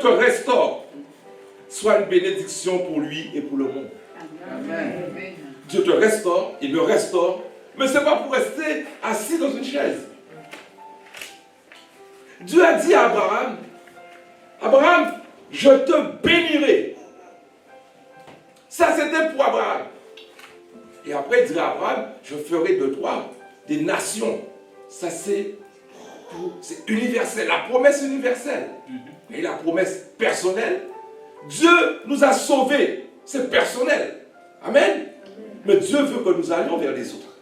restaure soit une bénédiction pour lui et pour le monde. Amen. Dieu te restaure, il me restaure, mais ce n'est pas pour rester assis dans une chaise. Dieu a dit à Abraham, Abraham, je te bénirai. Ça, c'était pour Abraham. Et après, il dit à Abraham, je ferai de toi des nations. Ça, c'est universel, la promesse universelle. Et la promesse personnelle, Dieu nous a sauvés. C'est personnel. Amen. Mais Dieu veut que nous allions vers les autres.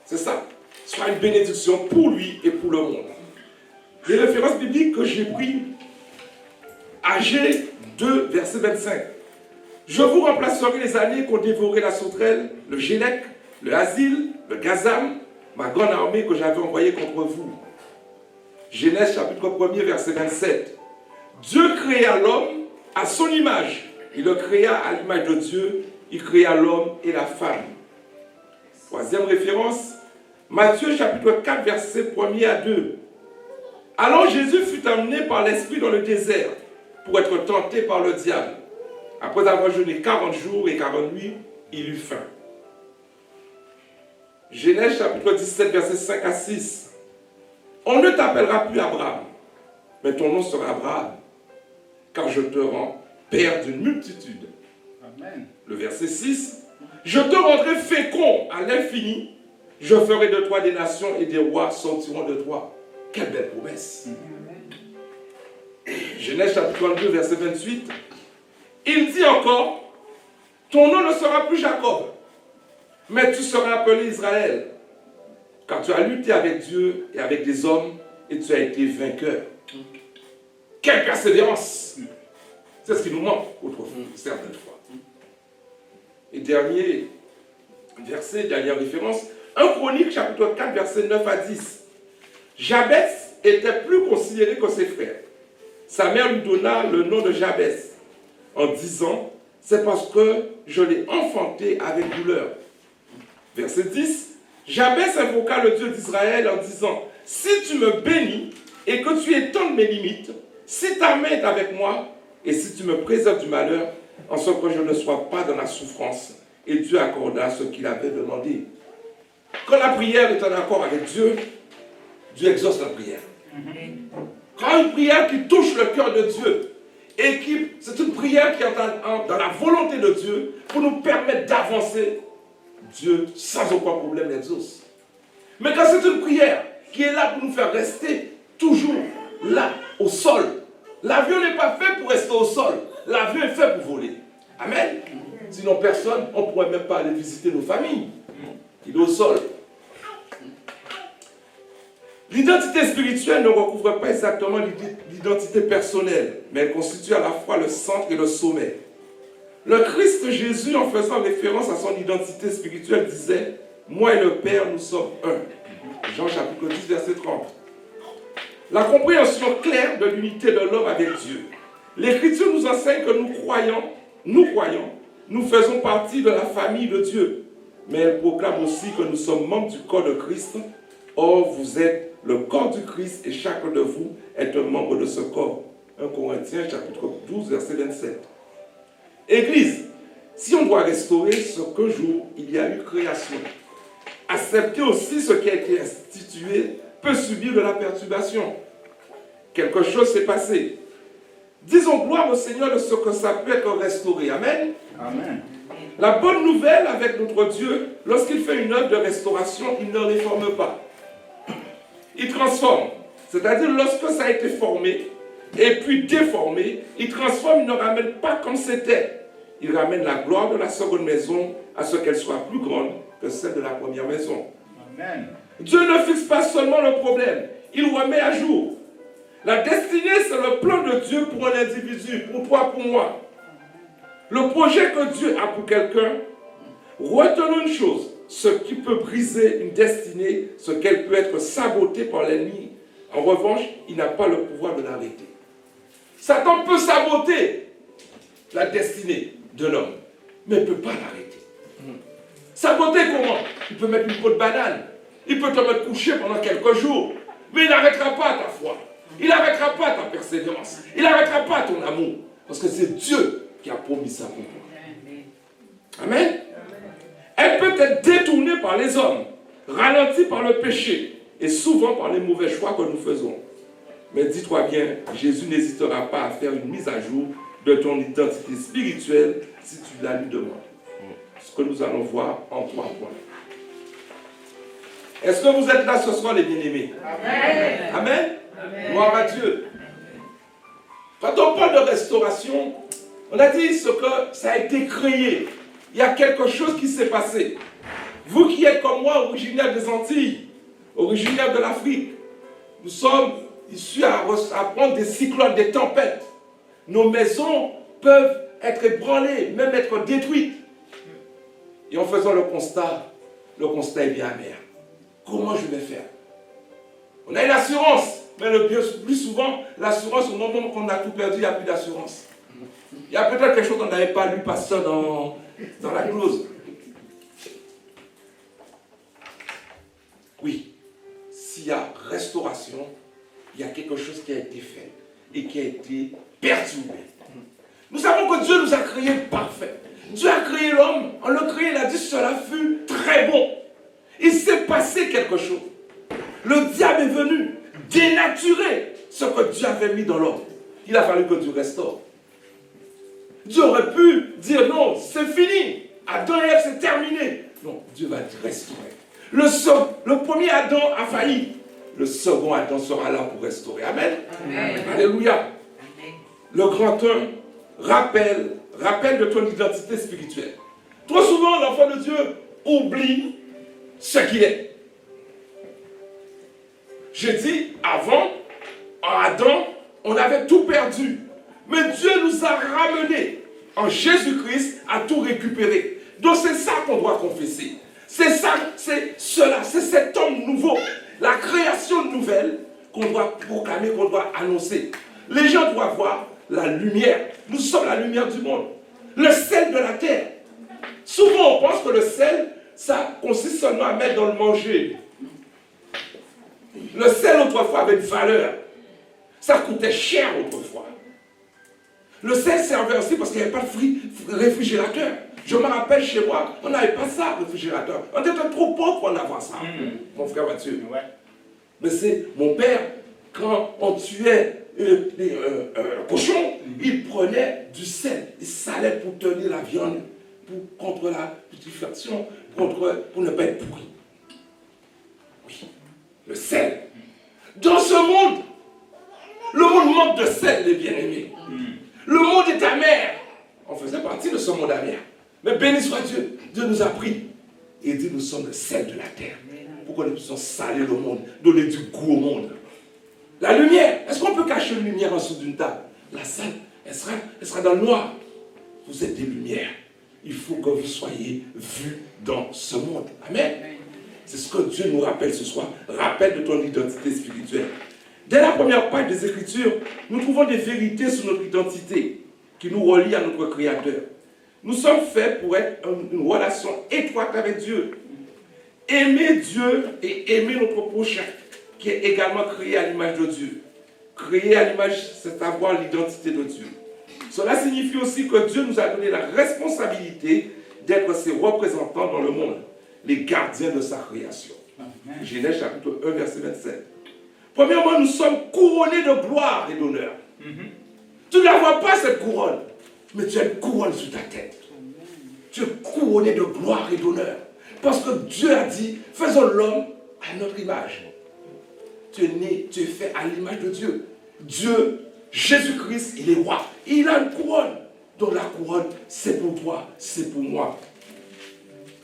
C'est ça. Soit une bénédiction pour lui et pour le monde. Les références bibliques que j'ai prises, Agé 2, verset 25. Je vous remplacerai les années qu'ont dévoré la sauterelle, le Gélec, le Asile, le Gazam, ma grande armée que j'avais envoyée contre vous. Genèse chapitre 1er, verset 27. Dieu créa l'homme à son image. Il le créa à l'image de Dieu. Il créa l'homme et la femme. Troisième référence, Matthieu chapitre 4, verset 1er à 2. Alors Jésus fut amené par l'Esprit dans le désert pour être tenté par le diable. Après avoir jeûné 40 jours et 40 nuits, il eut faim. Genèse chapitre 17, verset 5 à 6. On ne t'appellera plus Abraham, mais ton nom sera Abraham, car je te rends père d'une multitude. Amen. Le verset 6. Je te rendrai fécond à l'infini, je ferai de toi des nations et des rois sortiront de toi. Quelle belle promesse. Genèse chapitre 22, verset 28. Il dit encore, ton nom ne sera plus Jacob, mais tu seras appelé Israël, car tu as lutté avec Dieu et avec des hommes et tu as été vainqueur. Quelle persévérance! C'est ce qui nous manque autrefois, certaines fois. Et dernier verset, dernière référence, 1 Chronique chapitre 4, verset 9 à 10. Jabès était plus considéré que ses frères. Sa mère lui donna le nom de Jabès, en disant, c'est parce que je l'ai enfanté avec douleur. Verset 10, Jabès invoqua le Dieu d'Israël en disant, si tu me bénis et que tu étendes mes limites, si ta main est avec moi et si tu me préserves du malheur, en sorte que je ne sois pas dans la souffrance. Et Dieu accorda ce qu'il avait demandé. Quand la prière est en accord avec Dieu, Dieu exauce la prière. Quand une prière qui touche le cœur de Dieu, et c'est une prière qui est dans la volonté de Dieu, pour nous permettre d'avancer, Dieu, sans aucun problème, l'exauce. Mais quand c'est une prière qui est là pour nous faire rester toujours là, au sol, l'avion n'est pas fait pour rester au sol, l'avion est fait pour voler. Amen. Sinon personne, on ne pourrait même pas aller visiter nos familles. Il est au sol. L'identité spirituelle ne recouvre pas exactement l'identité personnelle, mais elle constitue à la fois le centre et le sommet. Le Christ Jésus, en faisant référence à son identité spirituelle, disait « Moi et le Père, nous sommes un ». Jean chapitre 10, verset 30. La compréhension claire de l'unité de l'homme avec Dieu. L'Écriture nous enseigne que nous faisons partie de la famille de Dieu. Mais elle proclame aussi que nous sommes membres du corps de Christ. Or, vous êtes le corps du Christ et chacun de vous est un membre de ce corps. 1 Corinthiens chapitre 12, verset 27. Église, si on doit restaurer ce qu'un jour il y a eu création, accepter aussi ce qui a été institué peut subir de la perturbation. Quelque chose s'est passé. Disons gloire au Seigneur de ce que ça peut être restauré. Amen. Amen. La bonne nouvelle avec notre Dieu, lorsqu'il fait une œuvre de restauration, il ne réforme pas. Il transforme. C'est-à-dire lorsque ça a été formé et puis déformé, il transforme, il ne ramène pas comme c'était. Il ramène la gloire de la seconde maison à ce qu'elle soit plus grande que celle de la première maison. Amen. Dieu ne fixe pas seulement le problème, il remet à jour. La destinée, c'est le plan de Dieu pour un individu, pour toi, pour moi. Le projet que Dieu a pour quelqu'un, retenons une chose, ce qui peut briser une destinée, ce qu'elle peut être sabotée par l'ennemi, en revanche, il n'a pas le pouvoir de l'arrêter. Satan peut saboter la destinée de l'homme, mais il ne peut pas l'arrêter. Saboter comment? Il peut mettre une peau de banane, il peut te mettre couché pendant quelques jours, mais il n'arrêtera pas ta foi. Il n'arrêtera pas ta persévérance. Il n'arrêtera pas ton amour. Parce que c'est Dieu qui a promis ça pour toi. Amen. Elle peut être détournée par les hommes, ralentie par le péché et souvent par les mauvais choix que nous faisons. Mais dis-toi bien, Jésus n'hésitera pas à faire une mise à jour de ton identité spirituelle si tu la lui demandes. Ce que nous allons voir en 3 points. Est-ce que vous êtes là ce soir, les bien-aimés? Amen. Amen. Amen. Gloire à Dieu. Quand on parle de restauration, on a dit ce que ça a été créé. Il y a quelque chose qui s'est passé. Vous qui êtes comme moi, originaires des Antilles, originaires de l'Afrique, nous sommes issus à prendre des cyclones, des tempêtes. Nos maisons peuvent être ébranlées, même être détruites. Et en faisant le constat est bien amer. Comment je vais faire? On a une assurance, mais le plus souvent, l'assurance, au moment qu'on a tout perdu, il n'y a plus d'assurance. Il y a peut-être quelque chose qu'on n'avait pas lu, pasteur, dans la clause. Oui, s'il y a restauration, il y a quelque chose qui a été fait et qui a été perturbé. Nous savons que Dieu nous a créés parfaits. Dieu a créé l'homme, en le créant, il a dit cela fut très bon. Il s'est passé quelque chose. Le diable est venu dénaturer ce que Dieu avait mis dans l'homme. Il a fallu que Dieu restaure. Dieu aurait pu dire non, c'est fini. Adam et Ève, c'est terminé. Non, Dieu va restaurer. Le premier Adam a failli. Le second Adam sera là pour restaurer. Amen. Amen. Alléluia. Amen. Le grand 1 rappelle de ton identité spirituelle. Trop souvent, l'enfant de Dieu oublie ce qu'il est. J'ai dit, avant, en Adam, on avait tout perdu. Mais Dieu nous a ramenés en Jésus-Christ à tout récupérer. Donc c'est ça qu'on doit confesser. C'est ça, c'est cela, c'est cet homme nouveau. La création nouvelle qu'on doit proclamer, qu'on doit annoncer. Les gens doivent voir la lumière. Nous sommes la lumière du monde. Le sel de la terre. Souvent on pense que le sel, ça consiste seulement à mettre dans le manger. Le sel autrefois avait une valeur. Ça coûtait cher autrefois. Le sel servait aussi parce qu'il n'y avait pas de réfrigérateur. Je me rappelle chez moi, on n'avait pas ça, réfrigérateur. On était trop pauvres pour en avoir ça. Mon frère Mathieu. Ouais. Mais c'est mon père, quand on tuait un cochon, il prenait du sel. Il salait pour tenir la viande, contre la putréfaction, pour ne pas être pourri. Oui, le sel. Dans ce monde, le monde manque de sel, les bien-aimés. Le monde est amer. On faisait partie de ce monde amer. Mais béni soit Dieu. Dieu nous a pris. Et dit nous sommes le sel de la terre. Pour que nous puissions saler le monde, donner du goût au monde. La lumière. Est-ce qu'on peut cacher une lumière en dessous d'une table? La salle, elle sera dans le noir. Vous êtes des lumières. Il faut que vous soyez vus dans ce monde. Amen. C'est ce que Dieu nous rappelle ce soir. Rappelle de ton identité spirituelle. Dès la première page des Écritures, nous trouvons des vérités sur notre identité qui nous relient à notre Créateur. Nous sommes faits pour être une relation étroite avec Dieu. Aimer Dieu et aimer notre prochain, qui est également créé à l'image de Dieu. Créé à l'image, c'est avoir l'identité de Dieu. Cela signifie aussi que Dieu nous a donné la responsabilité d'être ses représentants dans le monde, les gardiens de sa création. Amen. Genèse chapitre 1, verset 27. Premièrement, nous sommes couronnés de gloire et d'honneur. Tu ne la vois pas, cette couronne, mais tu as une couronne sur ta tête. Tu es couronné de gloire et d'honneur. Parce que Dieu a dit, faisons l'homme à notre image. Tu es né, tu es fait à l'image de Dieu. Dieu, Jésus-Christ, il est roi. Il a une couronne. Donc la couronne, c'est pour toi, c'est pour moi.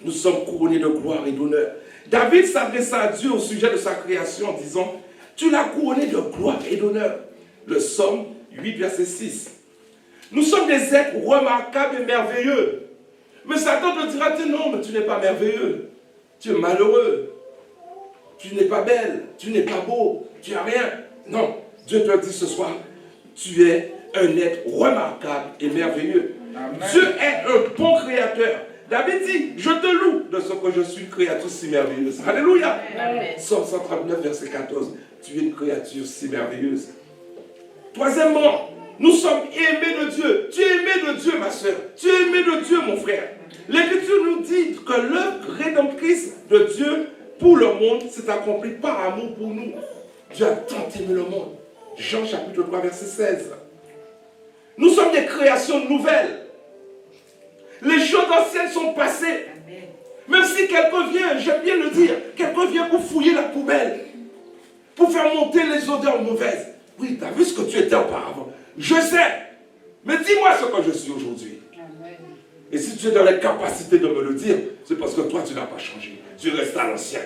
Nous sommes couronnés de gloire et d'honneur. David s'adressa à Dieu au sujet de sa création en disant, tu l'as couronné de gloire et d'honneur. Le psaume 8, verset 6. Nous sommes des êtres remarquables et merveilleux. Mais Satan te dira, non, mais tu n'es pas merveilleux. Tu es malheureux. Tu n'es pas belle. Tu n'es pas beau. Tu n'as rien. Non, Dieu te dit ce soir, tu es un être remarquable et merveilleux. Amen. Dieu est un bon créateur. David dit, je te loue de ce que je suis une créature si merveilleuse. Alléluia. Psaume 139, verset 14. Tu es une créature si merveilleuse. Troisièmement, nous sommes aimés de Dieu. Tu es aimé de Dieu, ma soeur. Tu es aimé de Dieu, mon frère. L'Écriture nous dit que l'œuvre rédemptrice de Dieu pour le monde s'est accomplie par amour pour nous. Dieu a tant aimé le monde. Jean chapitre 3, verset 16. Nous sommes des créations nouvelles. Les choses anciennes sont passées. Même si quelqu'un vient, j'aime bien le dire, quelqu'un vient pour fouiller la poubelle, pour faire monter les odeurs mauvaises. Oui, tu as vu ce que tu étais auparavant. Je sais. Mais dis-moi ce que je suis aujourd'hui. Et si tu es dans la capacité de me le dire, c'est parce que toi, tu n'as pas changé. Tu restes à l'ancien.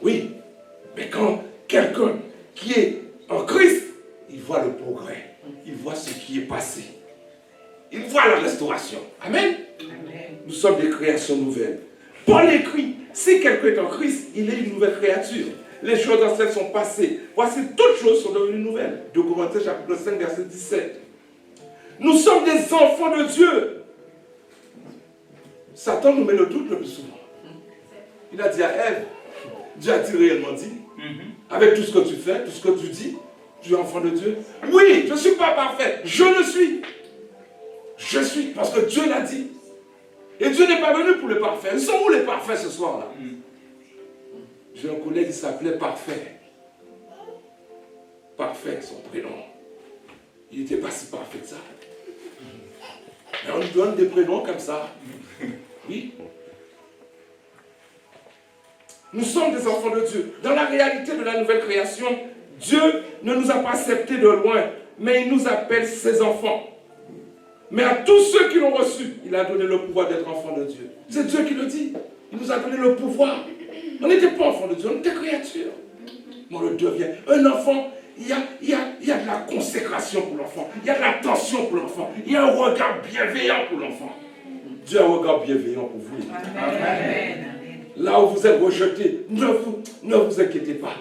Oui. Mais quand quelqu'un qui est en Christ, il voit le progrès. Il voit ce qui est passé. Il voit la restauration. Amen. Amen. Nous sommes des créations nouvelles. Paul écrit, si quelqu'un est en Christ, il est une nouvelle créature. Les choses anciennes sont passées. Voici, toutes choses sont devenues nouvelles. 2 Corinthiens chapitre 5, verset 17. Nous sommes des enfants de Dieu. Satan nous met le doute le plus souvent. Il a dit à Ève, Dieu a-t-il réellement dit, avec tout ce que tu fais, tout ce que tu dis, tu es enfant de Dieu? Oui, je ne suis pas parfait, je le suis. Je suis, parce que Dieu l'a dit. Et Dieu n'est pas venu pour les parfaits. Ils sont où les parfaits ce soir-là? J'ai un collègue qui s'appelait Parfait. Parfait, son prénom. Il n'était pas si parfait que ça. Mais on lui donne des prénoms comme ça. Oui. Nous sommes des enfants de Dieu. Dans la réalité de la nouvelle création, Dieu ne nous a pas acceptés de loin, mais il nous appelle ses enfants. Mais à tous ceux qui l'ont reçu, il a donné le pouvoir d'être enfants de Dieu. C'est Dieu qui le dit. Il nous a donné le pouvoir. On n'était pas enfants de Dieu, on était créatures. Mais on le devient. Un enfant, il y a de la consécration pour l'enfant. Il y a de l'attention pour l'enfant. Il y a un regard bienveillant pour l'enfant. Dieu a un regard bienveillant pour vous. Amen. Là où vous êtes rejetés, ne vous inquiétez pas.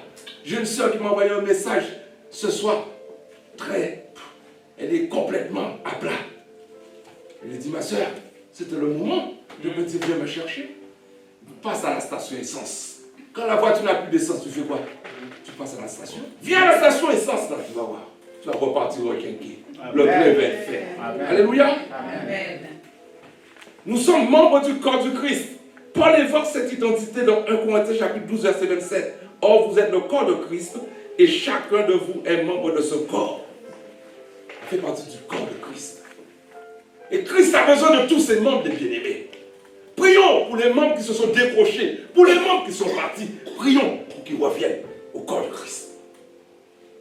J'ai une soeur qui m'a envoyé un message ce soir. Elle est complètement à plat. Elle a dit, ma soeur, c'était le moment de me dire, viens me chercher. Passe à la station essence. Quand la voiture n'a plus d'essence, tu fais quoi? Tu passes à la station. Viens à la station essence, là, tu vas voir. Tu vas repartir au quinquet. Le plein va être fait. Amen. Alléluia. Amen. Nous sommes membres du corps du Christ. Paul évoque cette identité dans 1 Corinthiens chapitre 12, verset 27. Or, vous êtes le corps de Christ et chacun de vous est membre de ce corps. Il fait partie du corps de Christ. Et Christ a besoin de tous ses membres, les bien-aimés. Prions pour les membres qui se sont décrochés, pour les membres qui sont partis. Prions pour qu'ils reviennent au corps de Christ.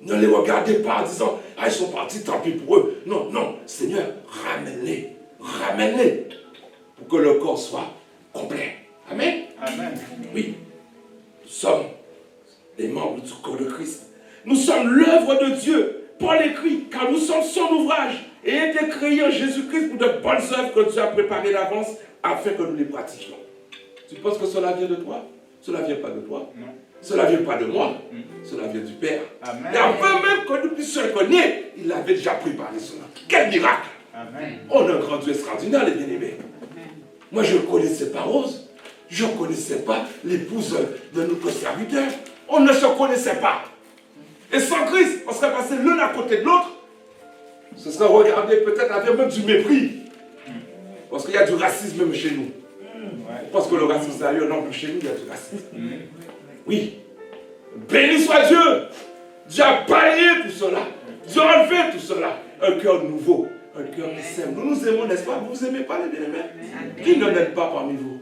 Ne les regardez pas en disant, ah, ils sont partis, tant pis pour eux. Non, non, Seigneur, ramène-les. Ramène-les pour que le corps soit complet. Amen. Amen. Oui, nous sommes les membres du corps de Christ. Nous sommes l'œuvre de Dieu. Paul écrit, car nous sommes son ouvrage et été créés en Jésus-Christ pour de bonnes œuvres que Dieu a préparées d'avance afin que nous les pratiquions. Tu penses que cela vient de toi? Cela ne vient pas de toi. Non. Cela ne vient pas de moi. Cela vient du Père. Amen. Et avant même que nous puissions le connaître, il avait déjà préparé cela. Quel miracle! Amen. On a un grand Dieu extraordinaire, les bien-aimés. Moi, je ne connaissais pas Rose. Je ne connaissais pas l'épouse de notre serviteur. On ne se connaissait pas. Et sans Christ, on serait passé l'un à côté de l'autre. Ce serait regardé peut-être avec même du mépris. Parce qu'il y a du racisme même chez nous. Parce que le racisme, c'est ailleurs, non, chez nous, il y a du racisme. Oui. Béni soit Dieu. Dieu a balayé tout cela. Dieu a enlevé tout cela. Un cœur nouveau. Un cœur qui s'aime. Nous nous aimons, n'est-ce pas? Vous vous aimez pas, les bien-aimés? Qui ne m'aime pas parmi vous?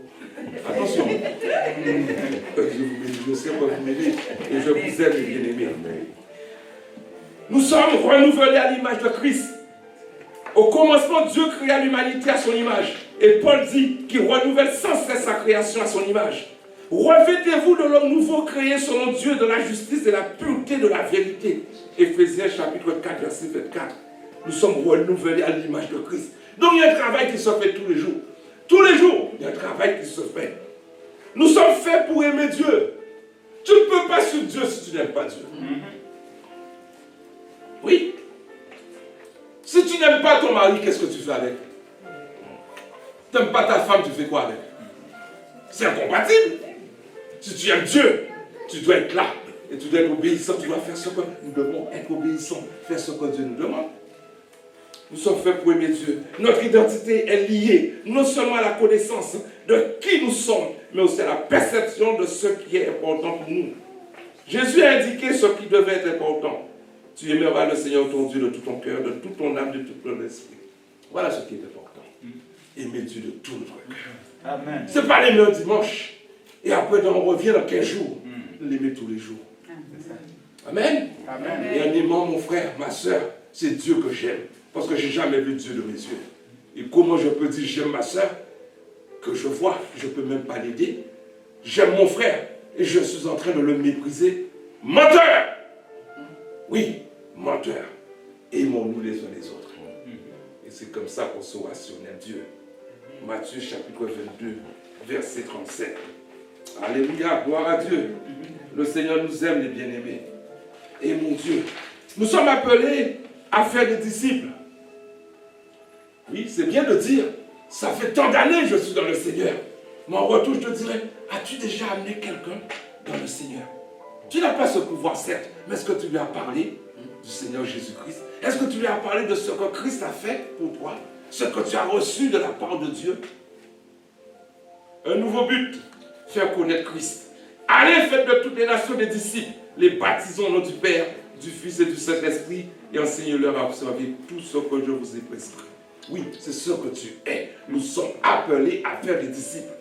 Attention. Je vous bénis, je sais que vous m'aimez. Et je vous aime, les bien-aimés. Nous sommes renouvelés à l'image de Christ. Au commencement, Dieu créa l'humanité à son image. Et Paul dit qu'il renouvelle sans cesse sa création à son image. Revêtez-vous de l'homme nouveau créé selon Dieu de la justice et la pureté de la vérité. Éphésiens chapitre 4, verset 24. Nous sommes renouvelés à l'image de Christ. Donc il y a un travail qui se fait tous les jours. Tous les jours, il y a un travail qui se fait. Nous sommes faits pour aimer Dieu. Tu ne peux pas suivre Dieu si tu n'aimes pas Dieu. Oui. Si tu n'aimes pas ton mari, qu'est-ce que tu fais avec? Tu n'aimes pas ta femme, tu fais quoi avec? C'est incompatible. Si tu aimes Dieu, tu dois être là. Et tu dois être obéissant, tu dois faire ce que nous devons être obéissants, faire ce que Dieu nous demande. Nous sommes faits pour aimer Dieu. Notre identité est liée non seulement à la connaissance de qui nous sommes, mais aussi à la perception de ce qui est important pour nous. Jésus a indiqué ce qui devait être important. Tu aimeras le Seigneur ton Dieu de tout ton cœur, de toute ton âme, de tout ton esprit. Voilà ce qui est important. Aimer Dieu de tout notre cœur. Amen. Ce n'est pas l'aimer un dimanche. Et après, on revient dans 15 jours. L'aimer tous les jours. Amen. Amen. Et en aimant mon frère, ma soeur, c'est Dieu que j'aime. Parce que je n'ai jamais vu Dieu de mes yeux. Et comment je peux dire j'aime ma soeur que je vois, je ne peux même pas l'aider. J'aime mon frère et je suis en train de le mépriser. Menteur! Oui, menteur. Aimons-nous les uns les autres. Et c'est comme ça qu'on saura si on aime Dieu. Matthieu chapitre 22, verset 37. Alléluia, gloire à Dieu. Le Seigneur nous aime les bien-aimés. Et mon Dieu, nous sommes appelés à faire des disciples. Oui, c'est bien de dire, ça fait tant d'années que je suis dans le Seigneur. Mais en retour, je te dirais, as-tu déjà amené quelqu'un dans le Seigneur? Tu n'as pas ce pouvoir, certes, mais est-ce que tu lui as parlé du Seigneur Jésus-Christ? Est-ce que tu lui as parlé de ce que Christ a fait pour toi? Ce que tu as reçu de la part de Dieu? Un nouveau but, faire connaître Christ. Allez, faites de toutes les nations des disciples, les baptisons au nom du Père, du Fils et du Saint-Esprit, et enseignez-leur à observer tout ce que je vous ai prescrit. Oui, c'est ce que tu es. Nous sommes appelés à faire des disciples.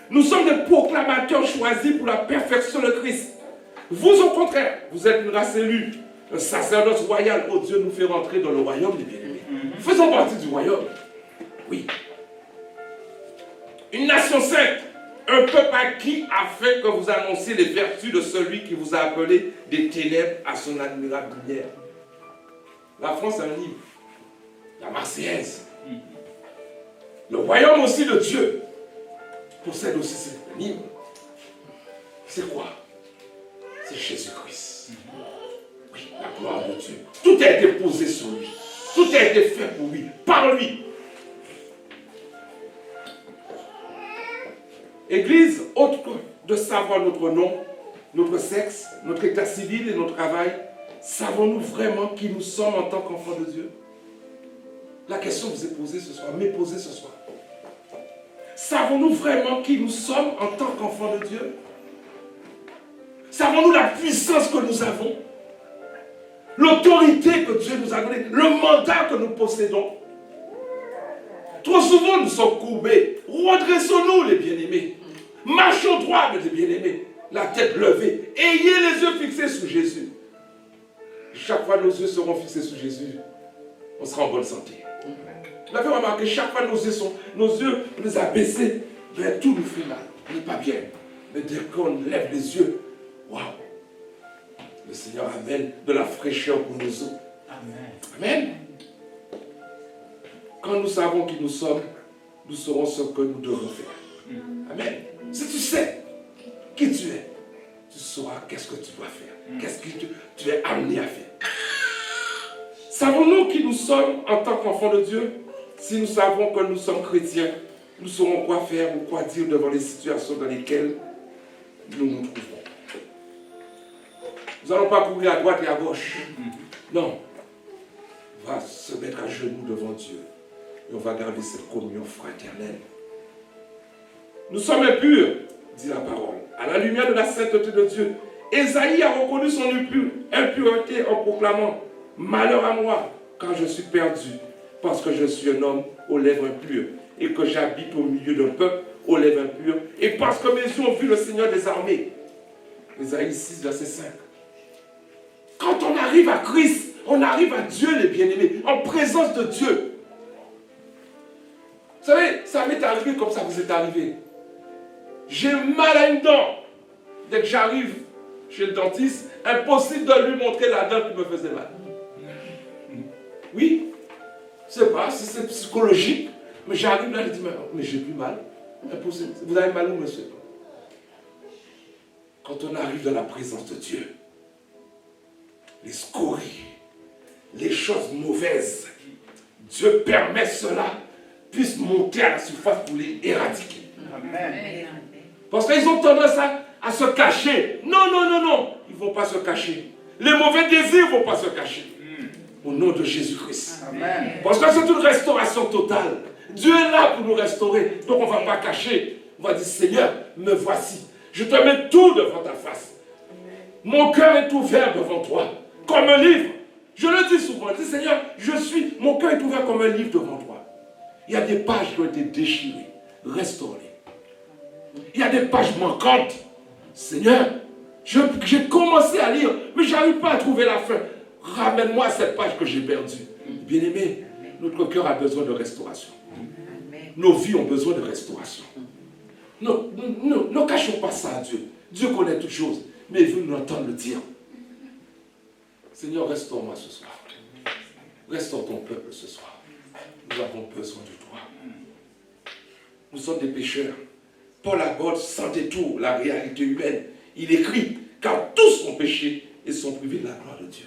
Nous sommes des proclamateurs choisis pour la perfection de Christ. Vous, au contraire, vous êtes une race élue, un sacerdoce royal. Oh, Dieu nous fait rentrer dans le royaume des bien-aimés. Faisons partie du royaume. Oui. Une nation sainte, un peuple acquis afin que vous annonciez les vertus de celui qui vous a appelé des ténèbres à son admirable lumière. La France a un livre. La Marseillaise. Le royaume aussi de Dieu possède aussi ce livre. C'est quoi? C'est Jésus-Christ. Oui, la gloire de Dieu. Tout a été posé sur lui. Tout a été fait pour lui, par lui. Église, autre que de savoir notre nom, notre sexe, notre état civil et notre travail, savons-nous vraiment qui nous sommes en tant qu'enfants de Dieu? La question vous est posée ce soir, m'est posée ce soir. Savons-nous vraiment qui nous sommes en tant qu'enfants de Dieu? Savons-nous la puissance que nous avons? L'autorité que Dieu nous a donnée, le mandat que nous possédons? Trop souvent nous sommes courbés. Redressons-nous les bien-aimés. Marchons droit les bien-aimés. La tête levée. Ayez les yeux fixés sur Jésus. Chaque fois nos yeux seront fixés sur Jésus, on sera en bonne santé. Vous avez remarqué, chaque fois nos yeux, on les a baissés, ben, tout nous fait mal. On n'est pas bien. Mais dès qu'on lève les yeux, waouh! Le Seigneur amène de la fraîcheur pour nos os. Amen. Amen. Quand nous savons qui nous sommes, nous saurons ce que nous devons faire. Amen. Si tu sais qui tu es, tu sauras qu'est-ce que tu dois faire. Qu'est-ce que tu es amené à faire. Savons-nous qui nous sommes en tant qu'enfants de Dieu? Si nous savons que nous sommes chrétiens, nous saurons quoi faire ou quoi dire devant les situations dans lesquelles nous nous trouvons. Nous n'allons pas courir à droite et à gauche. Non. On va se mettre à genoux devant Dieu. Et on va garder cette communion fraternelle. Nous sommes impurs, dit la parole, à la lumière de la sainteté de Dieu. Ésaïe a reconnu son impureté en proclamant « Malheur à moi, car je suis perdu, parce que je suis un homme aux lèvres impures, et que j'habite au milieu d'un peuple aux lèvres impures, et parce que mes yeux ont vu le Seigneur des armées. » Ésaïe 6, verset 5. Quand on arrive à Christ, on arrive à Dieu, les bien-aimés, en présence de Dieu. Vous savez, ça m'est arrivé comme ça vous est arrivé. J'ai mal à une dent. Dès que j'arrive chez le dentiste, impossible de lui montrer la dent qui me faisait mal. Oui, je ne sais pas si c'est psychologique, mais j'arrive là et je dis, mais j'ai plus mal. Impossible. Vous avez mal où, monsieur? Quand on arrive dans la présence de Dieu, les scories, les choses mauvaises, Dieu permet cela puisse monter à la surface pour les éradiquer. Amen. Parce qu'ils ont tendance à se cacher. Non, non, non, non. ils ne vont pas se cacher. Les mauvais désirs ne vont pas se cacher. Au nom de Jésus-Christ. Amen. Parce que c'est une restauration totale. Dieu est là pour nous restaurer. Donc on ne va pas cacher. On va dire, Seigneur, me voici. Je te mets tout devant ta face. Mon cœur est ouvert devant toi, comme un livre. Je le dis souvent, je dis, Seigneur, mon cœur est ouvert comme un livre devant toi. Il y a des pages qui ont été déchirées, restaurées. Il y a des pages manquantes. Seigneur, j'ai commencé à lire, mais je n'arrive pas à trouver la fin. Ramène-moi cette page que j'ai perdue. Bien-aimé, notre cœur a besoin de restauration. Nos vies ont besoin de restauration. Ne cachons pas ça à Dieu. Dieu connaît toutes choses, mais il veut nous entendre le dire. Seigneur, restaure-moi ce soir. Restaure ton peuple ce soir. Nous avons besoin de toi. Nous sommes des pécheurs. Paul aborde sans détour la réalité humaine. Il écrit, car tous ont péché et sont privés de la gloire de Dieu.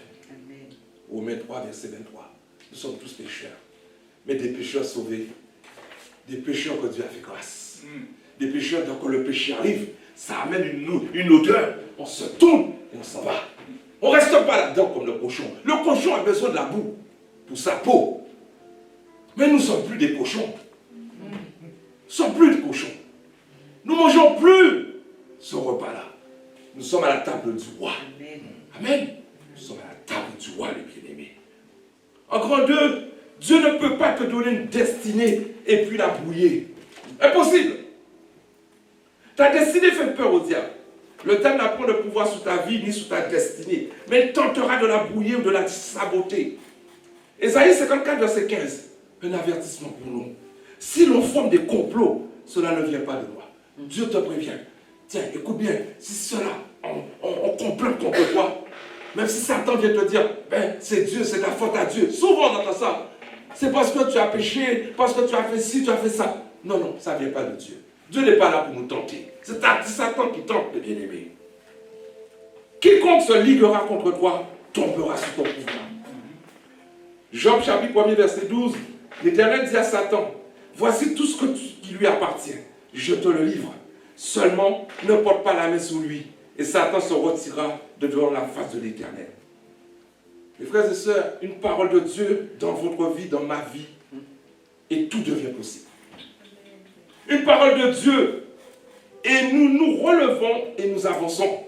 Romains 3, verset 23. Nous sommes tous pécheurs. Mais des pécheurs sauvés. Des pécheurs que Dieu a fait grâce. Des pécheurs, dès que le péché arrive, ça amène une odeur. On se tourne et on s'en va. On ne reste pas là-dedans comme le cochon. Le cochon a besoin de la boue pour sa peau. Mais nous ne sommes plus des cochons. Nous ne sommes plus des cochons. Nous ne mangeons plus ce repas-là. Nous sommes à la table du roi. Amen. Nous sommes à la table du roi, les bien-aimés. En grand Dieu, Dieu ne peut pas te donner une destinée et puis la brouiller. Impossible. Ta destinée fait peur au diable. Le diable n'a pas de pouvoir sur ta vie ni sur ta destinée. Mais il tentera de la brouiller ou de la saboter. Ésaïe 54, verset 15. Un avertissement pour nous. Si l'on forme des complots, cela ne vient pas de moi. Dieu te prévient. Tiens, écoute bien. Si cela, on complote contre toi, même si Satan vient te dire, ben, c'est Dieu, c'est ta faute à Dieu. Souvent on entend ça. C'est parce que tu as péché, parce que tu as fait ci, tu as fait ça. Non, non, ça ne vient pas de Dieu. Dieu n'est pas là pour nous tenter. C'est Satan qui tente, les bien-aimés. Quiconque se liguera contre toi tombera sous ton pouvoir. Job chapitre 1er verset 12, l'Éternel dit à Satan, voici tout ce qui lui appartient. Je te le livre. Seulement, ne porte pas la main sur lui. Et Satan se retirera de devant la face de l'Éternel. Mes frères et sœurs, une parole de Dieu dans votre vie, dans ma vie, et tout devient possible. Une parole de Dieu, et nous nous relevons et nous avançons.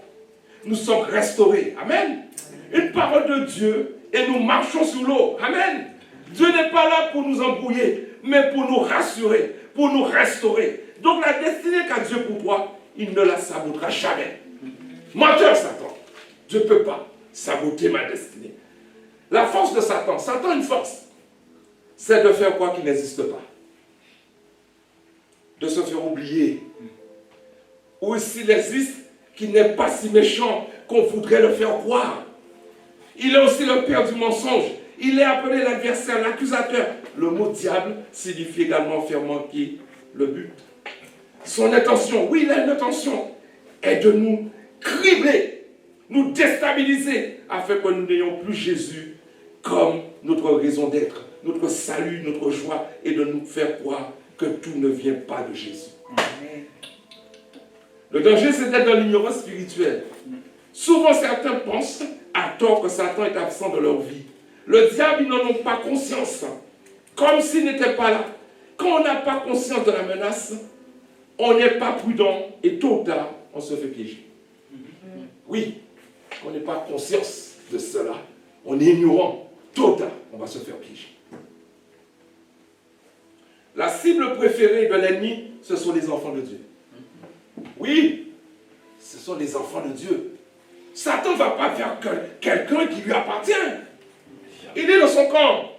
Nous sommes restaurés. Amen. Une parole de Dieu, et nous marchons sur l'eau. Amen. Dieu n'est pas là pour nous embrouiller, mais pour nous rassurer, pour nous restaurer. Donc la destinée qu'a Dieu pour toi, il ne la sabotera jamais. Menteur Satan, Dieu ne peut pas saboter ma destinée. La force de Satan, Satan a une force, c'est de faire quoi qui n'existe pas. De se faire oublier. Ou s'il existe, qu'il n'est pas si méchant qu'on voudrait le faire croire. Il est aussi le père du mensonge. Il est appelé l'adversaire, l'accusateur. Le mot diable signifie également faire manquer le but. Son intention, oui, il a une intention, est de nous cribler, nous déstabiliser, afin que nous n'ayons plus Jésus comme notre raison d'être, notre salut, notre joie, et de nous faire croire que tout ne vient pas de Jésus. Amen. Le danger, c'est d'être dans l'ignorance spirituelle. Souvent, certains pensent à tort que Satan est absent de leur vie. Le diable, ils n'en ont pas conscience, comme s'il n'était pas là. Quand on n'a pas conscience de la menace, on n'est pas prudent et tôt ou tard, on se fait piéger. Oui, on n'est pas conscience de cela. On est ignorant. Tôt ou tard, on va se faire piéger. La cible préférée de l'ennemi, ce sont les enfants de Dieu. Oui, ce sont les enfants de Dieu. Satan ne va pas faire quelqu'un qui lui appartient. Il est dans son camp.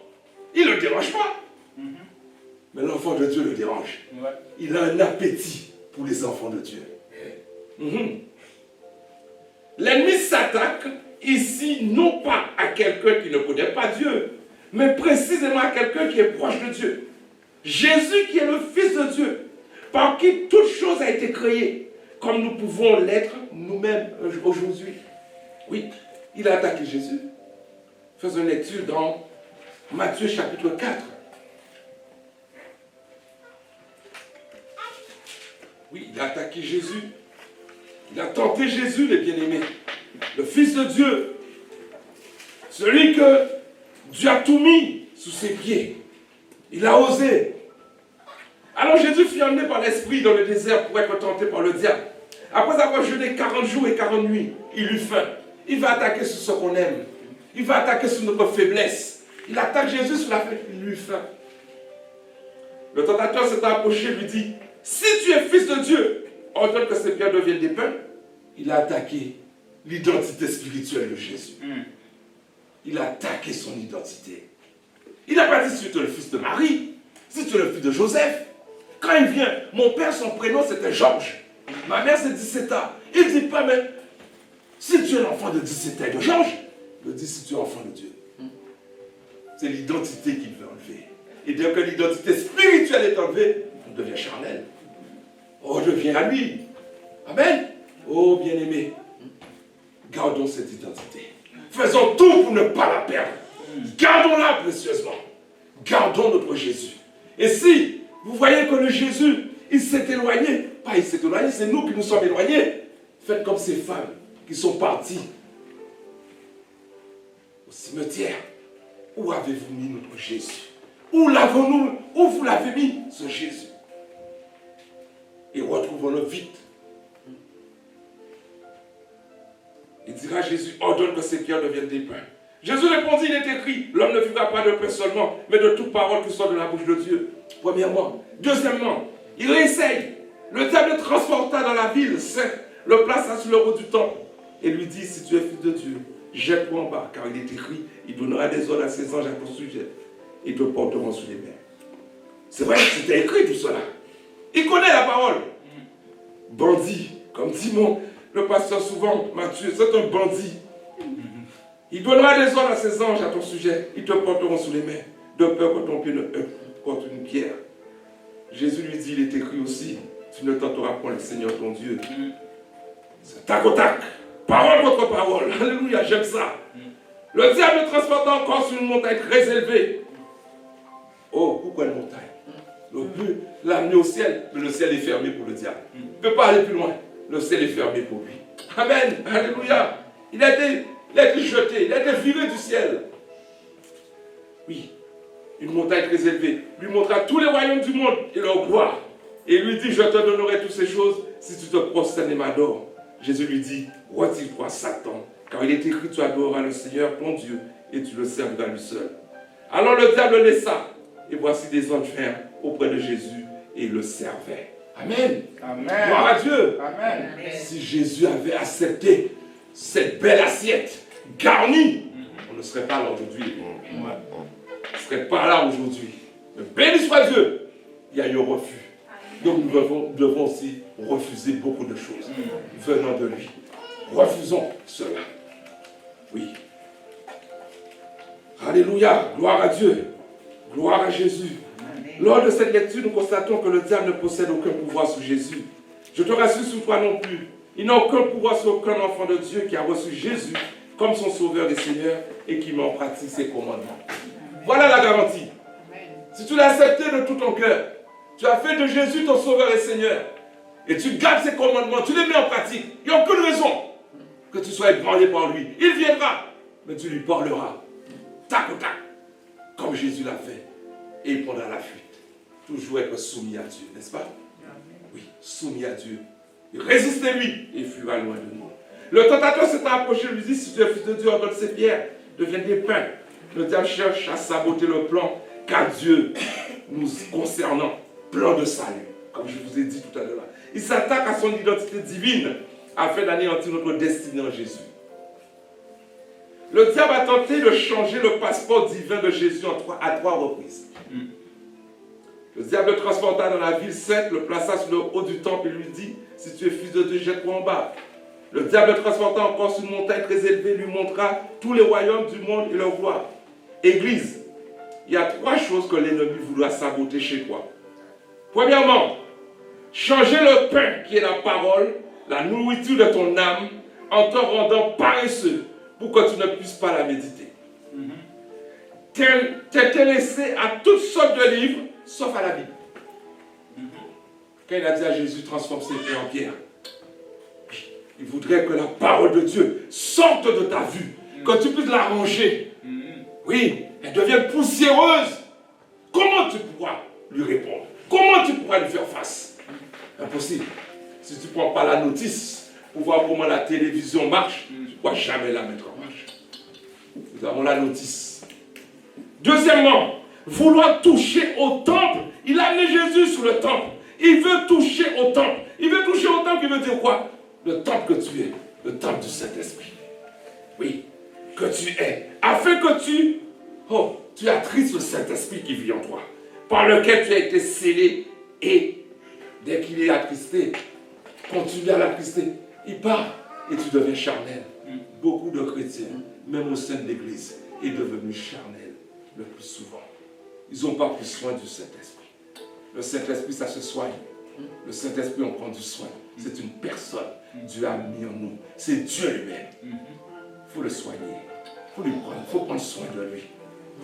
Il ne le dérange pas. Mais l'enfant de Dieu le dérange. Il a un appétit pour les enfants de Dieu. L'ennemi s'attaque ici non pas à quelqu'un qui ne connaît pas Dieu, mais précisément à quelqu'un qui est proche de Dieu. Jésus qui est le Fils de Dieu, par qui toute chose a été créée, comme nous pouvons l'être nous-mêmes aujourd'hui. Oui, il a attaqué Jésus. Faisons une lecture dans Matthieu chapitre 4. Oui, il a attaqué Jésus. Il a tenté Jésus, les bien-aimés. le Fils de Dieu, celui que Dieu a tout mis sous ses pieds. Il a osé. Alors Jésus fut emmené par l'Esprit dans le désert pour être tenté par le diable. Après avoir jeûné 40 jours et 40 nuits, il eut faim. Il va attaquer sur ce qu'on aime. Il va attaquer sur notre faiblesse. Il attaque Jésus sur la faim, il eut faim. Le tentateur s'est approché et lui dit, si tu es fils de Dieu, ordonne que ces pierres deviennent des pains. Il a attaqué l'identité spirituelle de Jésus. Il a attaqué son identité. Il n'a pas dit si tu es le fils de Marie, si tu es le fils de Joseph. Quand il vient, mon père, son prénom c'était Georges. Ma mère c'est 17 ans. Il ne dit pas, mais si tu es l'enfant de 17 ans de Georges, il dit si tu es enfant de Dieu. C'est l'identité qu'il veut enlever. Et dès que l'identité spirituelle est enlevée, on devient charnel. On devient à lui. Amen. Oh bien-aimé, gardons cette identité. Faisons tout pour ne pas la perdre. Gardons-la précieusement. Gardons notre Jésus. Et si vous voyez que le Jésus, il s'est éloigné, pas il s'est éloigné, c'est nous qui nous sommes éloignés. Faites comme ces femmes qui sont parties au cimetière. Où avez-vous mis notre Jésus? Où l'avons-nous? Où vous l'avez mis, ce Jésus? Et retrouvons-le vite. Il dira à Jésus, ordonne que ces pierres deviennent des pains. Jésus répondit, il est écrit, l'homme ne vivra pas de pain seulement, mais de toute parole qui sort de la bouche de Dieu. Premièrement. Deuxièmement, il réessaye. Le diable le transporta dans la ville sainte, le plaça sur le haut du temple et lui dit, si tu es fils de Dieu, jette-toi en bas, car il est écrit, il donnera des ordres à ses anges à ton sujet, et te porteront sous les mains. C'est vrai que c'était écrit tout cela. Il connaît la parole. Bandit, comme dit le pasteur souvent, Matthieu, c'est un bandit. Il donnera des ordres à ses anges à ton sujet, ils te porteront sous les mains, de peur que ton pied ne heurte contre une pierre. Jésus lui dit, il est écrit aussi, tu ne tenteras point le Seigneur ton Dieu. C'est tac au tac, parole contre parole. Alléluia, j'aime ça. Le diable le transporta encore sur une montagne très élevée. Oh, pourquoi une montagne? Le but, l'amener au ciel, mais le ciel est fermé pour le diable. Il ne peut pas aller plus loin. Le ciel est fermé pour lui. Amen, alléluia. Il a été jeté, il a été viré du ciel. Oui, une montagne très élevée. Lui montra tous les royaumes du monde et leur gloire. Et il lui dit, je te donnerai toutes ces choses si tu te prosternes et m'adores. Jésus lui dit, retire-toi Satan, car il est écrit, tu adoreras le Seigneur ton Dieu et tu le serviras lui seul. Alors le diable le laissa, et voici des anges vinrent auprès de Jésus et le servaient. Amen. Amen. Gloire à Dieu. Amen. Si Jésus avait accepté cette belle assiette garnie, on ne serait pas là aujourd'hui. On ne serait pas là aujourd'hui. Mais béni soit Dieu, il y a eu un refus. Donc nous devons aussi refuser beaucoup de choses venant de lui. Refusons cela. Oui. Alléluia. Gloire à Dieu. Gloire à Jésus. Lors de cette lecture, nous constatons que le diable ne possède aucun pouvoir sur Jésus. Je te rassure sur toi non plus. Il n'a aucun pouvoir sur aucun enfant de Dieu qui a reçu Jésus comme son sauveur et Seigneur et qui met en pratique ses commandements. Voilà la garantie. Si tu l'as accepté de tout ton cœur, tu as fait de Jésus ton sauveur et Seigneur, et tu gardes ses commandements, tu les mets en pratique, il n'y a aucune raison que tu sois ébranlé par lui. Il viendra, mais tu lui parleras, tac au tac, comme Jésus l'a fait, et il prendra la fuite. Toujours être soumis à Dieu, n'est-ce pas? Oui, soumis à Dieu. Résistez-lui, et il fuira loin de nous. Le tentateur s'est approché et lui dit, si tu es fils de Dieu, ordonne ces pierres deviennent des pains. Le diable cherche à saboter le plan qu'a Dieu nous concernant, plan de salut, comme je vous ai dit tout à l'heure. Il s'attaque à son identité divine afin d'anéantir notre destinée en Jésus. Le diable a tenté de changer le passeport divin de Jésus à 3 reprises. Le diable le transporta dans la ville sainte, le plaça sur le haut du temple et lui dit, si tu es fils de Dieu, jette-toi en bas. Le diable le transporta encore sur une montagne très élevée, lui montra tous les royaumes du monde et leur gloire. Église, il y a 3 choses que l'ennemi voudra saboter chez toi. Premièrement, changer le pain qui est la parole, la nourriture de ton âme, en te rendant paresseux pour que tu ne puisses pas la méditer. T'es laissé à toutes sortes de livres, sauf à la Bible. Quand il a dit à Jésus, transforme ses pains en pierre. Il voudrait que la parole de Dieu sorte de ta vue, que tu puisses la ranger. Oui, elle devienne poussiéreuse. Comment tu pourras lui répondre? Comment tu pourras lui faire face? Impossible. Si tu ne prends pas la notice pour voir comment la télévision marche, tu ne pourras jamais la mettre en marche. Nous avons la notice. Deuxièmement, vouloir toucher au temple. Il a amené Jésus sur le temple. Il veut toucher au temple. Il veut toucher au temple, il veut dire quoi? Le temple que tu es, le temple du Saint-Esprit. Oui, que tu es. Afin que tu attristes le Saint-Esprit qui vit en toi, par lequel tu as été scellé, et dès qu'il est attristé, continue à l'attrister. Il part et tu deviens charnel. Beaucoup de chrétiens, même au sein de l'Église, est devenu charnel le plus souvent. Ils n'ont pas pris soin du Saint-Esprit. Le Saint-Esprit, ça se soigne. Le Saint-Esprit, on prend du soin. C'est une personne. Dieu a mis en nous. C'est Dieu lui-même. Il faut le soigner. Il faut prendre soin de lui.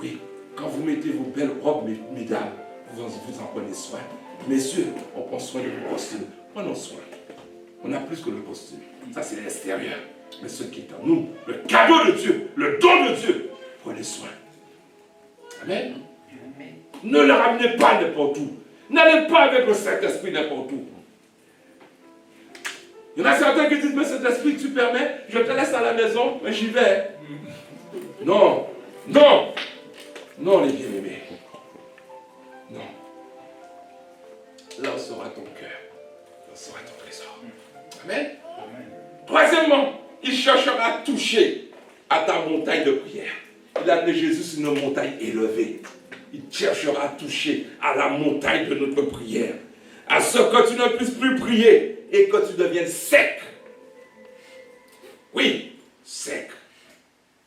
Oui, quand vous mettez vos belles robes, mesdames, vous en prenez soin. Messieurs, on prend soin de vos costumes. Prenons soin. On a plus que le costume. Ça, c'est l'extérieur. Mais ce qui est en nous, le cadeau de Dieu, le don de Dieu, prenez soin. Amen. Ne le ramenez pas n'importe où. N'allez pas avec le Saint-Esprit n'importe où. Il y en a certains qui disent, mais Saint-Esprit, tu permets, je te laisse à la maison, mais j'y vais. Non, non, non, les bien-aimés. Non. Là où sera ton cœur, là où sera ton trésor. Amen. Troisièmement, il cherchera à toucher à ta montagne de prière. Il a amené Jésus sur une montagne élevée. Il cherchera à toucher à la montagne de notre prière. À ce que tu ne puisses plus prier et que tu deviennes sec. Oui, sec.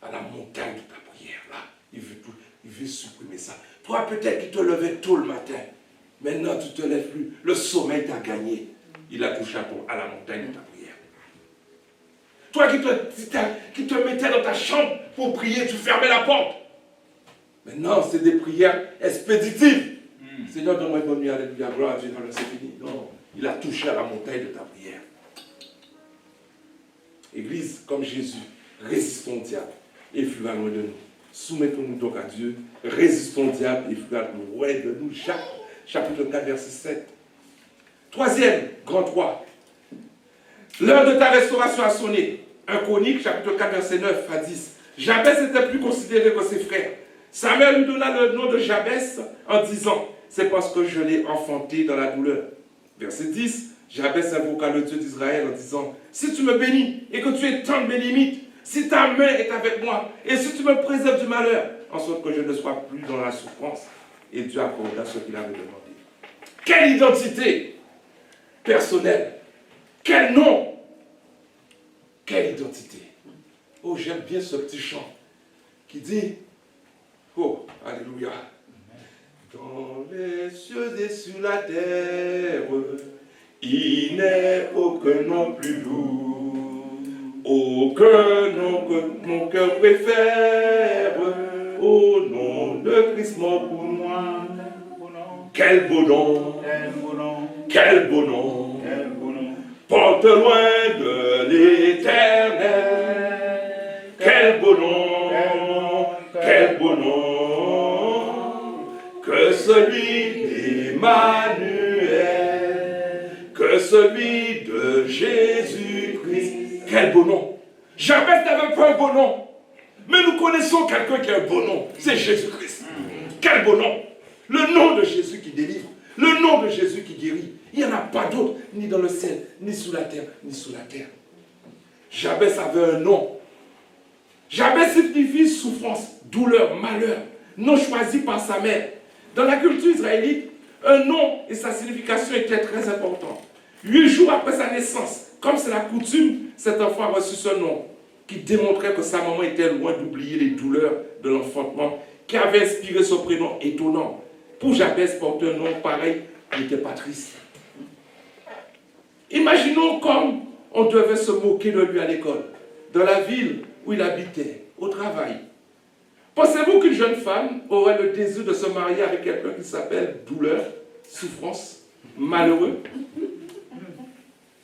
À la montagne de ta prière. Là, il veut supprimer ça. Toi, peut-être qu'il te levait tôt le matin. Maintenant, tu ne te lèves plus. Le sommeil t'a gagné. Il a touché à la montagne de ta prière. Toi qui te mettais dans ta chambre pour prier, tu fermais la porte. Maintenant, c'est des prières expéditives. Seigneur, donne-moi une bonne nuit, alléluia, gloire à Dieu, c'est fini. Non, il a touché à la montagne de ta prière. Église, comme Jésus, résistons au diable et il fuira loin de nous. Soumettons-nous donc à Dieu, résistons au diable et il fuira loin de nous. Jacques, chapitre 4, verset 7. Troisième, grand 3. L'heure de ta restauration a sonné. 1 Chronique, chapitre 4, verset 9 à 10. Jabès n'était plus considéré que ses frères. Sa mère lui donna le nom de Jabès en disant, c'est parce que je l'ai enfanté dans la douleur. Verset 10, Jabès invoqua le Dieu d'Israël en disant, si tu me bénis et que tu étends mes limites, si ta main est avec moi et si tu me préserves du malheur, en sorte que je ne sois plus dans la souffrance. Et Dieu accorda ce qu'il avait demandé. Quelle identité personnelle, quel nom, quelle identité. Oh, j'aime bien ce petit chant qui dit, oh, alléluia. Dans les cieux et sur la terre, il n'est aucun nom plus doux, aucun nom que mon cœur préfère, au nom de Christ mort pour moi. Quel beau nom, quel beau nom, porte loin de l'éternel. Quel beau nom, quel beau nom, que celui d'Emmanuel, que celui de Jésus-Christ. Quel beau nom. Jabès n'avait pas un beau nom, mais nous connaissons quelqu'un qui a un beau nom, c'est Jésus-Christ. Quel beau nom. Le nom de Jésus qui délivre, le nom de Jésus qui guérit. Il n'y en a pas d'autre, ni dans le ciel, ni sous la terre, ni sous la terre. Jabès avait un nom. Jabès signifie souffrance, douleur, malheur, nom choisi par sa mère. Dans la culture israélite, un nom et sa signification étaient très importants. 8 jours après sa naissance, comme c'est la coutume, cet enfant a reçu ce nom, qui démontrait que sa maman était loin d'oublier les douleurs de l'enfantement, qui avait inspiré ce prénom étonnant. Pour Jabès, porter un nom pareil, il n'était pas triste. Imaginons comme on devait se moquer de lui à l'école, dans la ville où il habitait, au travail. Pensez-vous qu'une jeune femme aurait le désir de se marier avec quelqu'un qui s'appelle douleur, souffrance, malheureux?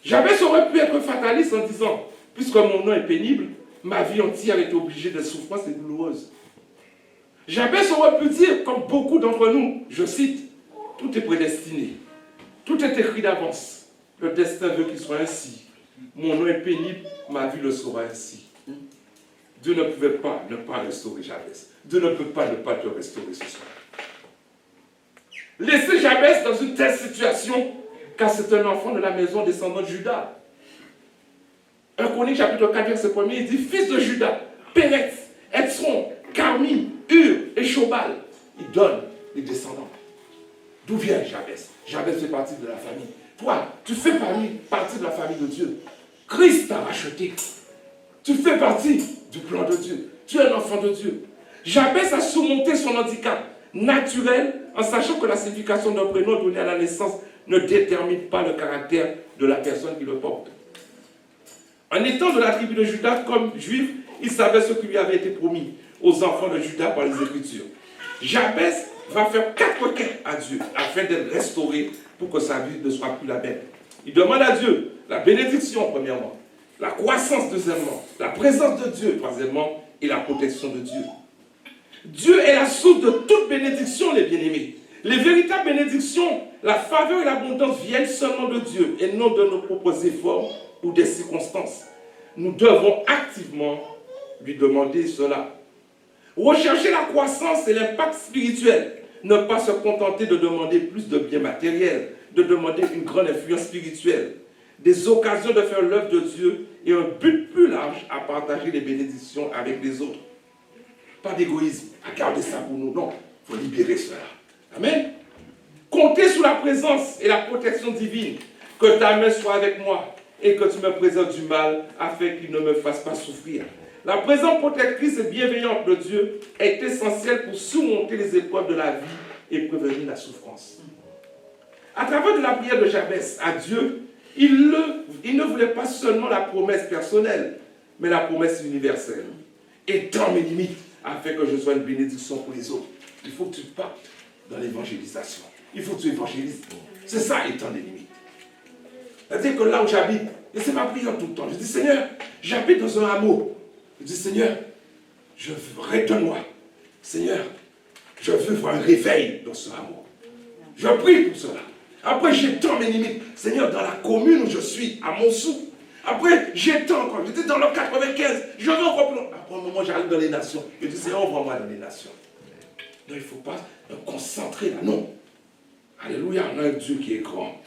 Jabès aurait pu être fataliste en disant, puisque mon nom est pénible, ma vie entière est obligée de souffrance et douloureuse. Jabès aurait pu dire, comme beaucoup d'entre nous, je cite, tout est prédestiné, tout est écrit d'avance. Le destin veut qu'il soit ainsi. Mon nom est pénible, ma vie le sera ainsi. Dieu ne pouvait pas ne pas restaurer Jabès. Dieu ne peut pas ne pas te restaurer ce soir. Laissez Jabès dans une telle situation, car c'est un enfant de la maison descendant de Juda. 1 Chroniques chapitre 4, verset 1er, il dit, fils de Juda, Pérez, Etzron, Carmi, Hur et Shobal. Il donne les descendants. D'où vient Jabès? Jabès fait partie de la famille. Toi, tu fais partie de la famille de Dieu. Christ t'a racheté. Tu fais partie du plan de Dieu. Tu es un enfant de Dieu. Jabès a surmonté son handicap naturel en sachant que la signification d'un prénom donné à la naissance ne détermine pas le caractère de la personne qui le porte. En étant de la tribu de Juda comme juif, il savait ce qui lui avait été promis aux enfants de Juda par les Écritures. Jabès va faire 4 requêtes à Dieu afin d'être restauré pour que sa vie ne soit plus la même. Il demande à Dieu la bénédiction, premièrement, la croissance, deuxièmement, la présence de Dieu, troisièmement, et la protection de Dieu. Dieu est la source de toute bénédiction, les bien-aimés. Les véritables bénédictions, la faveur et l'abondance viennent seulement de Dieu et non de nos propres efforts ou des circonstances. Nous devons activement lui demander cela. Rechercher la croissance et l'impact spirituel. Ne pas se contenter de demander plus de biens matériels, de demander une grande influence spirituelle, des occasions de faire l'œuvre de Dieu et un but plus large à partager les bénédictions avec les autres. Pas d'égoïsme, à garder ça pour nous, non, il faut libérer cela. Amen. Comptez sur la présence et la protection divine, que ta main soit avec moi et que tu me préserves du mal afin qu'il ne me fasse pas souffrir. La présence protectrice et bienveillante de Dieu est essentielle pour surmonter les épreuves de la vie et prévenir la souffrance. À travers de la prière de Jabès à Dieu, il ne voulait pas seulement la promesse personnelle, mais la promesse universelle. Étends mes limites afin que je sois une bénédiction pour les autres. Il faut que tu partes dans l'évangélisation. Il faut que tu évangélises. C'est ça, étendre les limites. C'est-à-dire que là où j'habite, et c'est ma prière tout le temps, je dis Seigneur, j'habite dans un hameau. Je dis Seigneur, redonne-moi. Seigneur, je veux voir un réveil dans ce hameau. Je prie pour cela. Après, j'étends mes limites. Seigneur, dans la commune où je suis, à Montsou. Après, j'étends encore. J'étais dans le 95. Je veux encore plus. Après un moment, j'arrive dans les nations. Je dis, Seigneur, envoie-moi dans les nations. Non, il ne faut pas me concentrer là. Non. Alléluia, on a un Dieu qui est grand.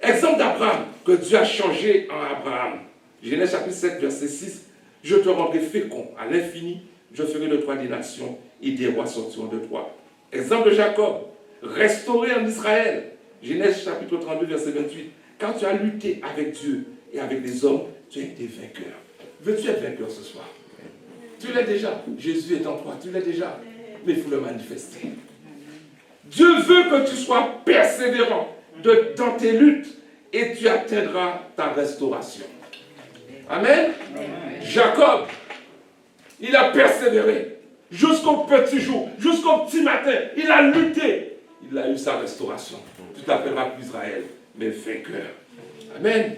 Exemple d'Abraham, que Dieu a changé en Abraham. Genèse chapitre 7, verset 6. Je te rendrai fécond à l'infini. Je ferai de toi des nations et des rois sortiront de toi. Exemple de Jacob, restauré en Israël. Genèse chapitre 32, verset 28. Quand tu as lutté avec Dieu et avec les hommes, tu as été vainqueur. Veux-tu être vainqueur ce soir? Tu l'es déjà. Jésus est en toi, tu l'es déjà. Mais il faut le manifester. Dieu veut que tu sois persévérant dans tes luttes et tu atteindras ta restauration. Amen. Jacob, il a persévéré jusqu'au petit jour, jusqu'au petit matin. Il a lutté. Il a eu sa restauration. Tu t'appelleras plus Israël, mais vainqueur. Amen.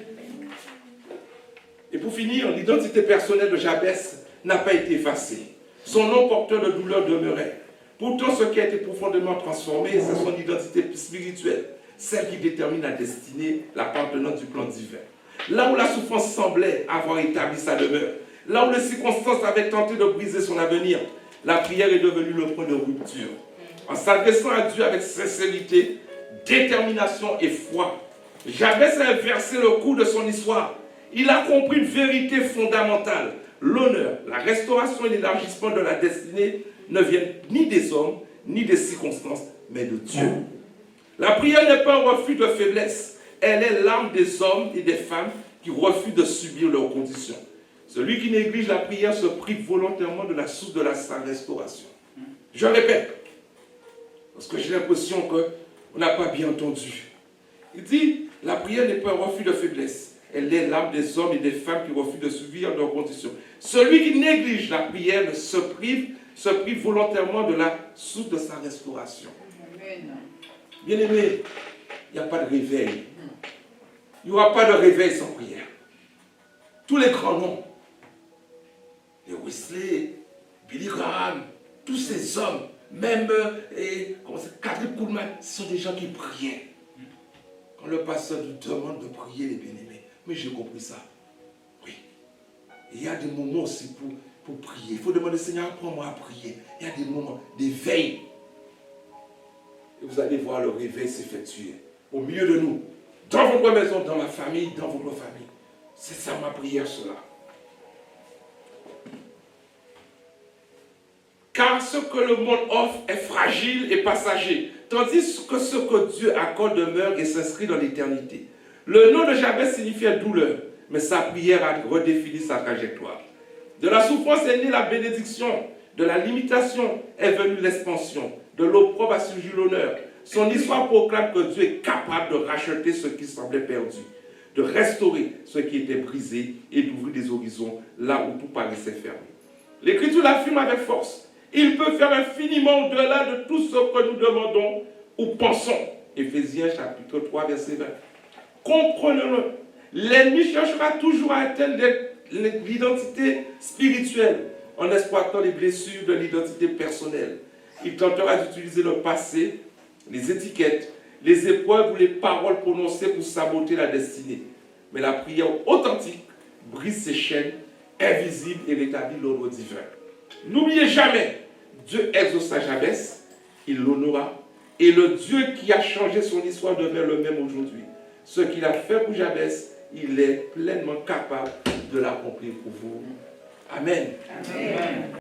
Et pour finir, l'identité personnelle de Jabès n'a pas été effacée. Son nom porteur de douleur demeurait. Pourtant, ce qui a été profondément transformé, c'est son identité spirituelle, celle qui détermine la destinée, l'appartenance du plan divin. Là où la souffrance semblait avoir établi sa demeure, là où les circonstances avaient tenté de briser son avenir, la prière est devenue le point de rupture. En s'adressant à Dieu avec sincérité, détermination et foi, Jabès a inversé le cours de son histoire. Il a compris une vérité fondamentale. L'honneur, la restauration et l'élargissement de la destinée ne viennent ni des hommes, ni des circonstances, mais de Dieu. La prière n'est pas un refus de faiblesse. Elle est l'âme des hommes et des femmes qui refusent de subir leurs conditions. Celui qui néglige la prière se prive volontairement de la source de sa restauration. Je répète, parce que j'ai l'impression qu'on n'a pas bien entendu. Il dit, la prière n'est pas un refus de faiblesse. Elle est l'âme des hommes et des femmes qui refusent de subir leurs conditions. Celui qui néglige la prière se prive volontairement de la source de sa restauration. Bien-aimé, il n'y a pas de réveil Il n'y aura pas de réveil sans prière. Tous les grands noms, les Wesley, Billy Graham, tous ces hommes, même Catherine Kuhlman, ce sont des gens qui priaient. Quand le pasteur nous demande de prier, les bien-aimés, mais j'ai compris ça. Oui. Il y a des moments aussi pour prier. Il faut demander, Seigneur, apprends-moi à prier. Il y a des moments d'éveil. Et vous allez voir le réveil s'effectuer au milieu de nous, dans votre maison, dans ma famille, dans votre famille. C'est ça ma prière, cela. Car ce que le monde offre est fragile et passager, tandis que ce que Dieu accorde demeure et s'inscrit dans l'éternité. Le nom de Jabez signifiait douleur, mais sa prière a redéfini sa trajectoire. De la souffrance est née la bénédiction, de la limitation est venue l'expansion, de l'opprobre a surgi l'honneur. Son histoire proclame que Dieu est capable de racheter ce qui semblait perdu, de restaurer ce qui était brisé et d'ouvrir des horizons là où tout paraissait fermé. L'Écriture l'affirme avec force. Il peut faire infiniment au-delà de tout ce que nous demandons ou pensons. Éphésiens chapitre 3, verset 20. Comprenez-le. L'ennemi cherchera toujours à atteindre l'identité spirituelle en exploitant les blessures de l'identité personnelle. Il tentera d'utiliser le passé, les étiquettes, les épreuves ou les paroles prononcées pour saboter la destinée. Mais la prière authentique brise ces chaînes invisibles et rétablit l'ordre divin. N'oubliez jamais, Dieu exauça Jabez, il l'honora, et le Dieu qui a changé son histoire demeure le même aujourd'hui. Ce qu'il a fait pour Jabez, il est pleinement capable de l'accomplir pour vous. Amen. Amen.